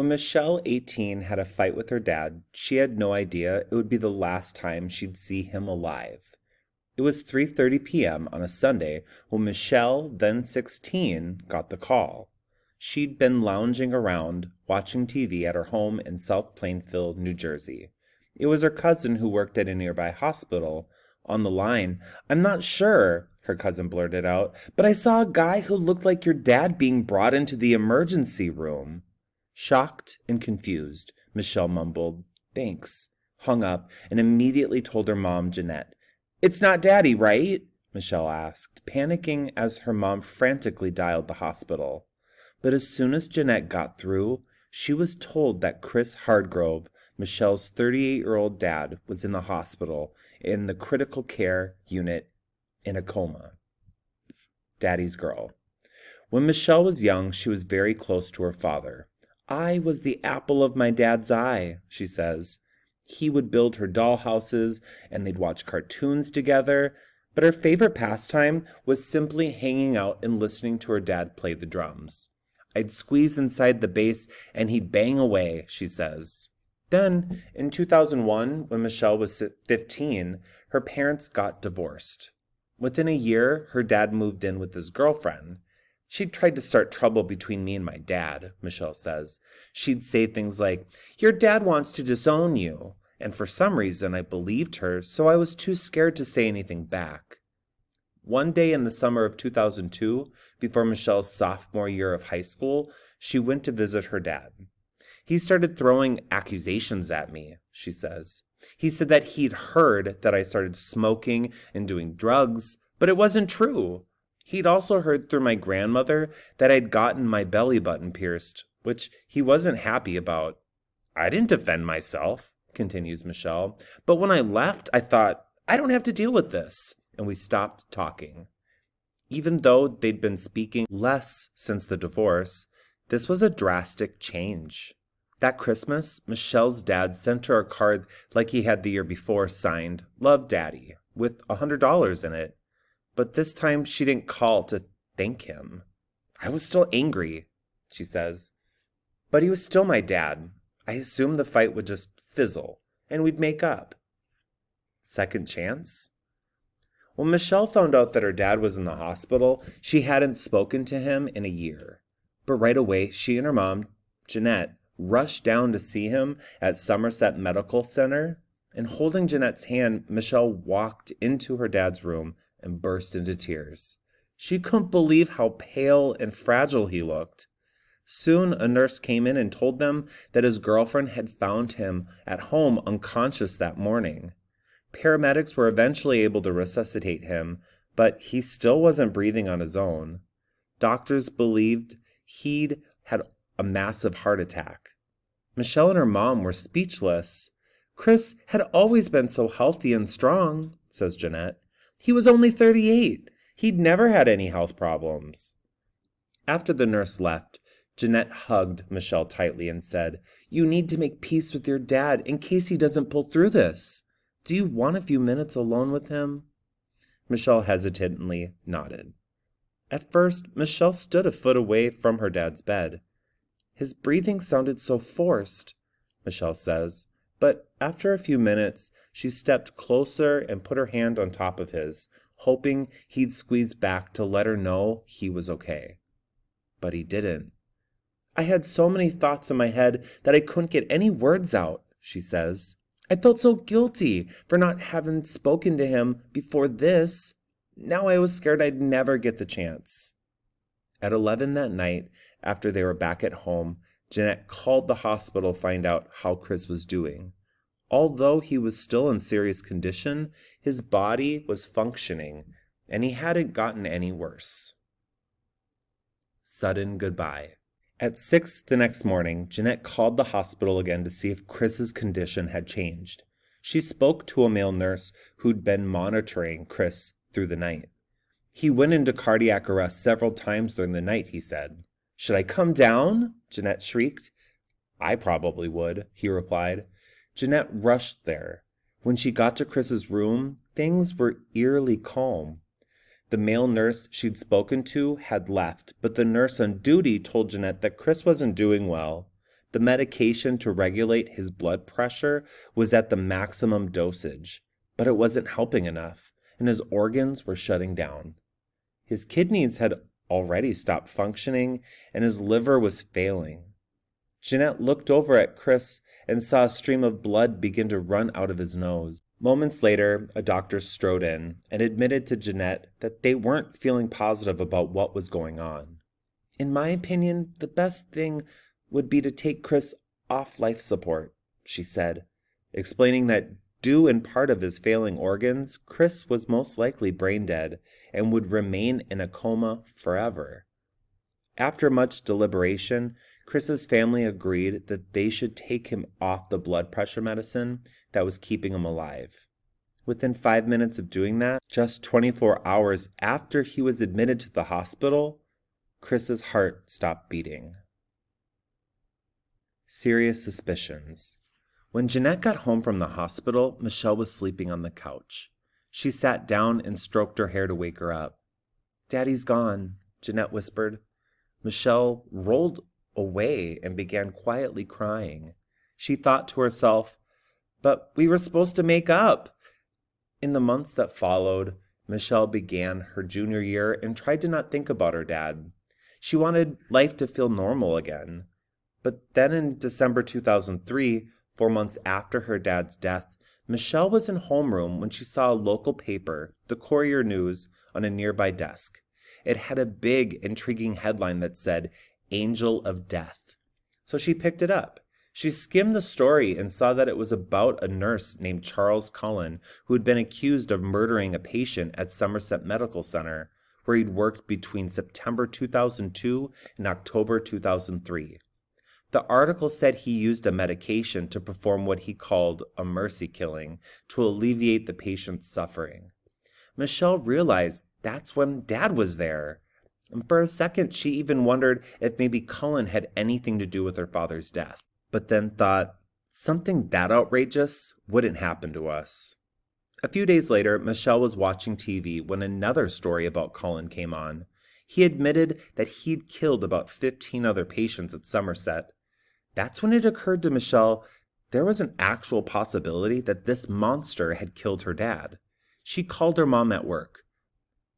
When Michelle, 18, had a fight with her dad, she had no idea it would be the last time she'd see him alive. It was 3:30 p.m. on a Sunday when Michelle, then 16, got the call. She'd been lounging around, watching TV at her home in South Plainfield, New Jersey. It was her cousin who worked at a nearby hospital. On the line, "I'm not sure," her cousin blurted out, "but I saw a guy who looked like your dad being brought into the emergency room." Shocked and confused, Michelle mumbled, "Thanks," hung up, and immediately told her mom, Jeanette. "It's not Daddy, right?" Michelle asked, panicking as her mom frantically dialed the hospital. But as soon as Jeanette got through, she was told that Chris Hardgrove, Michelle's 38-year-old dad, was in the hospital in the critical care unit in a coma. Daddy's girl. When Michelle was young, she was very close to her father. "I was the apple of my dad's eye," she says. He would build her doll houses, and they'd watch cartoons together, but her favorite pastime was simply hanging out and listening to her dad play the drums. "I'd squeeze inside the bass, and he'd bang away," she says. Then, in 2001, when Michelle was 15, her parents got divorced. Within a year, her dad moved in with his girlfriend. "She'd tried to start trouble between me and my dad," Michelle says. "She'd say things like, 'Your dad wants to disown you.' And for some reason, I believed her, so I was too scared to say anything back." One day in the summer of 2002, before Michelle's sophomore year of high school, she went to visit her dad. "He started throwing accusations at me," she says. "He said that he'd heard that I started smoking and doing drugs, but it wasn't true. He'd also heard through my grandmother that I'd gotten my belly button pierced, which he wasn't happy about. I didn't defend myself," continues Michelle, "but when I left, I thought, I don't have to deal with this, and we stopped talking." Even though they'd been speaking less since the divorce, this was a drastic change. That Christmas, Michelle's dad sent her a card like he had the year before signed, "Love, Daddy," with $100 in it. But this time she didn't call to thank him. "I was still angry," she says, "but he was still my dad. I assumed the fight would just fizzle, and we'd make up." Second chance? When Michelle found out that her dad was in the hospital, she hadn't spoken to him in a year. But right away, she and her mom, Jeanette, rushed down to see him at Somerset Medical Center. And holding Jeanette's hand, Michelle walked into her dad's room and burst into tears. She couldn't believe how pale and fragile he looked. Soon, a nurse came in and told them that his girlfriend had found him at home unconscious that morning. Paramedics were eventually able to resuscitate him, but he still wasn't breathing on his own. Doctors believed he'd had a massive heart attack. Michelle and her mom were speechless. "Chris had always been so healthy and strong," says Jeanette. "He was only 38. He'd never had any health problems." After the nurse left, Jeanette hugged Michelle tightly and said, "You need to make peace with your dad in case he doesn't pull through this. Do you want a few minutes alone with him?" Michelle hesitantly nodded. At first, Michelle stood a foot away from her dad's bed. "His breathing sounded so forced," Michelle says, but after a few minutes, she stepped closer and put her hand on top of his, hoping he'd squeeze back to let her know he was okay. But he didn't. "I had so many thoughts in my head that I couldn't get any words out," she says. "I felt so guilty for not having spoken to him before this. Now I was scared I'd never get the chance." At 11 that night, after they were back at home, Jeanette called the hospital to find out how Chris was doing. Although he was still in serious condition, his body was functioning, and he hadn't gotten any worse. Sudden goodbye. At 6 the next morning, Jeanette called the hospital again to see if Chris's condition had changed. She spoke to a male nurse who'd been monitoring Chris through the night. "He went into cardiac arrest several times during the night," he said. "Should I come down?" Jeanette shrieked. "I probably would," he replied. Jeanette rushed there. When she got to Chris's room, things were eerily calm. The male nurse she'd spoken to had left, but the nurse on duty told Jeanette that Chris wasn't doing well. The medication to regulate his blood pressure was at the maximum dosage, but it wasn't helping enough, and his organs were shutting down. His kidneys had already stopped functioning, and his liver was failing. Jeanette looked over at Chris and saw a stream of blood begin to run out of his nose. Moments later, a doctor strode in and admitted to Jeanette that they weren't feeling positive about what was going on. "In my opinion, the best thing would be to take Chris off life support," she said, explaining that due in part of his failing organs, Chris was most likely brain dead and would remain in a coma forever. After much deliberation, Chris's family agreed that they should take him off the blood pressure medicine that was keeping him alive. Within 5 minutes of doing that, just 24 hours after he was admitted to the hospital, Chris's heart stopped beating. Serious suspicions. When Jeanette got home from the hospital, Michelle was sleeping on the couch. She sat down and stroked her hair to wake her up. "Daddy's gone," Jeanette whispered. Michelle rolled away and began quietly crying. She thought to herself, "But we were supposed to make up." In the months that followed, Michelle began her junior year and tried to not think about her dad. She wanted life to feel normal again. But then in December 2003, 4 months after her dad's death, Michelle was in homeroom when she saw a local paper, the Courier News, on a nearby desk. It had a big, intriguing headline that said, "Angel of Death." So she picked it up. She skimmed the story and saw that it was about a nurse named Charles Cullen who had been accused of murdering a patient at Somerset Medical Center, where he'd worked between September 2002 and October 2003. The article said he used a medication to perform what he called a mercy killing to alleviate the patient's suffering. Michelle realized that's when Dad was there. And for a second, she even wondered if maybe Cullen had anything to do with her father's death, but then thought, something that outrageous wouldn't happen to us. A few days later, Michelle was watching TV when another story about Cullen came on. He admitted that he'd killed about 15 other patients at Somerset. That's when it occurred to Michelle there was an actual possibility that this monster had killed her dad. She called her mom at work.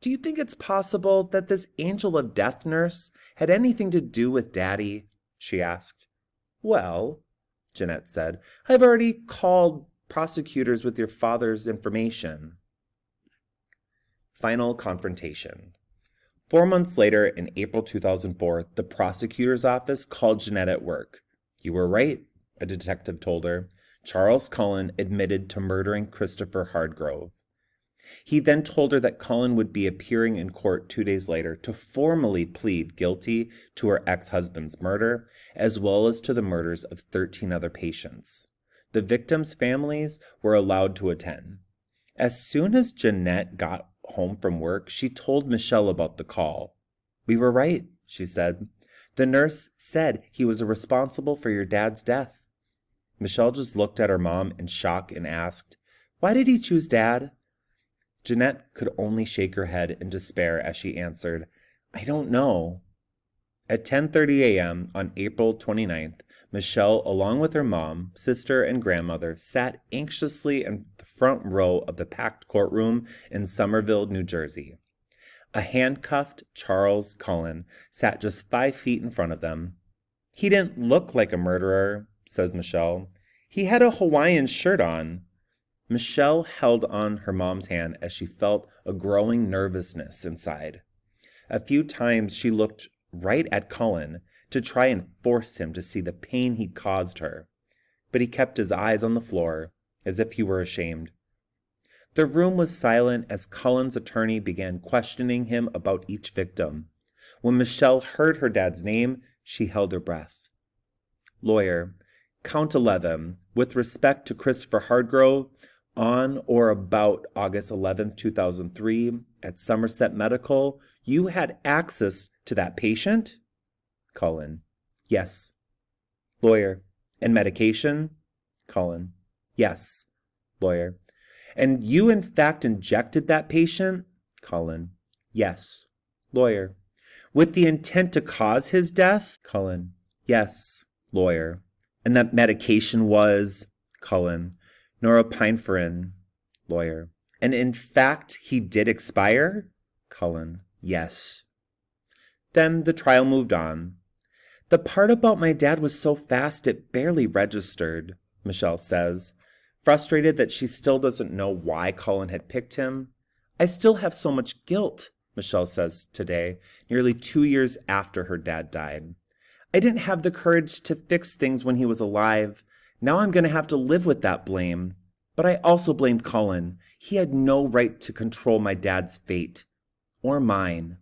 "Do you think it's possible that this angel of death nurse had anything to do with Daddy?" she asked. "Well," Jeanette said, "I've already called prosecutors with your father's information." Final confrontation. 4 months later, in April 2004, the prosecutor's office called Jeanette at work. "You were right," a detective told her. "Charles Cullen admitted to murdering Christopher Hardgrove." He then told her that Cullen would be appearing in court 2 days later to formally plead guilty to her ex-husband's murder, as well as to the murders of 13 other patients. The victims' families were allowed to attend. As soon as Jeanette got home from work, she told Michelle about the call. "We were right," she said. "The nurse said he was responsible for your dad's death." Michelle just looked at her mom in shock and asked, "Why did he choose Dad?" Jeanette could only shake her head in despair as she answered, "I don't know." At 10:30 a.m. on April 29th, Michelle, along with her mom, sister, and grandmother, sat anxiously in the front row of the packed courtroom in Somerville, New Jersey. A handcuffed Charles Cullen sat just 5 feet in front of them. "He didn't look like a murderer," says Michelle. "He had a Hawaiian shirt on." Michelle held on her mom's hand as she felt a growing nervousness inside. A few times she looked right at Cullen to try and force him to see the pain he'd caused her, but he kept his eyes on the floor as if he were ashamed. The room was silent as Cullen's attorney began questioning him about each victim. When Michelle heard her dad's name, she held her breath. "Lawyer, count 11. With respect to Christopher Hardgrove, on or about August 11, 2003, at Somerset Medical, you had access to that patient?" Cullen: "Yes." Lawyer: "And medication?" Cullen: "Yes." Lawyer: "And you in fact injected that patient?" Cullen: "Yes." Lawyer: "With the intent to cause his death?" Cullen: "Yes." Lawyer. And that medication was, Cullen, norepinephrine. Lawyer. And in fact, he did expire? Cullen. Yes. Then the trial moved on. The part about my dad was so fast it barely registered, Michelle says, frustrated that she still doesn't know why Cullen had picked him. I still have so much guilt, Michelle says today, nearly 2 years after her dad died. I didn't have the courage to fix things when he was alive. Now I'm going to have to live with that blame. But I also blamed Cullen. He had no right to control my dad's fate. Or mine.